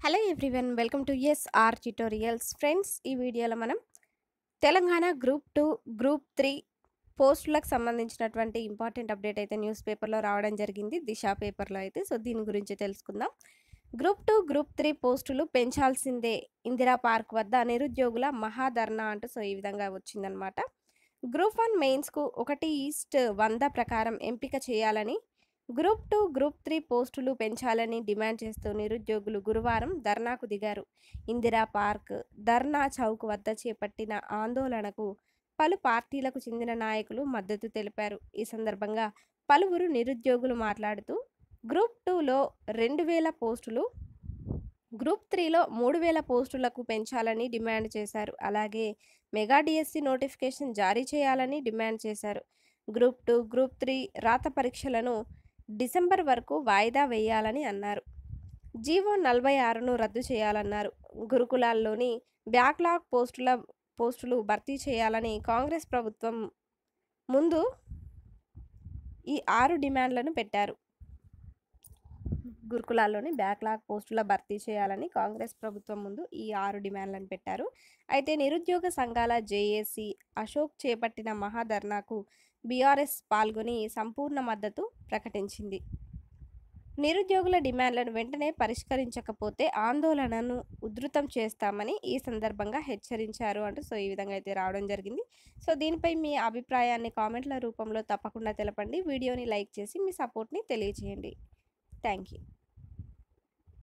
Hello everyone, welcome to SR tutorials. Friends, ఈ వీడియోలో మనం తెలంగాణ గ్రూప్ 2, గ్రూప్ 3 పోస్టులకు సంబంధించినటువంటి ఇంపార్టెంట్ అప్డేట్ అయితే న్యూస్ పేపర్లో రావడం జరిగింది, దిశ పేపర్లో అయితే. సో దీని గురించి తెలుసుకుందాం. గ్రూప్ 2, గ్రూప్ 3 పోస్టులు పెంచాల్సిందే, ఇందిరా పార్క్ వద్ద నిరుద్యోగుల మహాధర్నా అంటూ ఈ విధంగా వచ్చిందనమాట. గ్రూప్ 1 మెయిన్స్కు 1:100 ప్రకారం ఎంపిక చేయాలని, గ్రూప్ 2, గ్రూప్ 3 పోస్టులు పెంచాలని డిమాండ్ చేస్తూ నిరుద్యోగులు గురువారం ధర్నాకు దిగారు. ఇందిరా పార్క్, ధర్నా చౌక్ వద్ద చేపట్టిన ఆందోళనకు పలు పార్టీలకు చెందిన నాయకులు మద్దతు తెలిపారు. ఈ సందర్భంగా పలువురు నిరుద్యోగులు మాట్లాడుతూ గ్రూప్ 2లో 2,000 పోస్టులు, గ్రూప్ 3లో 3,000 పోస్టులకు పెంచాలని డిమాండ్ చేశారు. అలాగే మెగా డిఎస్సి నోటిఫికేషన్ జారీ చేయాలని డిమాండ్ చేశారు. గ్రూప్ 2, గ్రూప్ 3 రాత పరీక్షలను డిసెంబర్ వరకు వాయిదా వేయాలని అన్నారు. జీవో 46ను రద్దు చేయాలన్నారు. గురుకులాల్లోని బ్యాక్లాగ్ పోస్టులు భర్తీ చేయాలని కాంగ్రెస్ ప్రభుత్వం ముందు ఈ 6 డిమాండ్లను పెట్టారు. గురుకులాల్లోని బ్యాక్లాగ్ పోస్టుల భర్తీ చేయాలని కాంగ్రెస్ ప్రభుత్వం ముందు ఈ 6 డిమాండ్లను పెట్టారు. అయితే నిరుద్యోగ సంఘాల జేఏసీ అశోక్ చేపట్టిన మహాధర్నాకు బీఆర్ఎస్ పాల్గొని సంపూర్ణ మద్దతు ప్రకటించింది. నిరుద్యోగుల డిమాండ్లను వెంటనే పరిష్కరించకపోతే ఆందోళనను ఉధృతం చేస్తామని ఈ సందర్భంగా హెచ్చరించారు అంటూ ఈ విధంగా అయితే రావడం జరిగింది. సో దీనిపై మీ అభిప్రాయాన్ని కామెంట్ల రూపంలో తప్పకుండా తెలపండి. వీడియోని లైక్ చేసి మీ సపోర్ట్ని తెలియజేయండి. Thank you.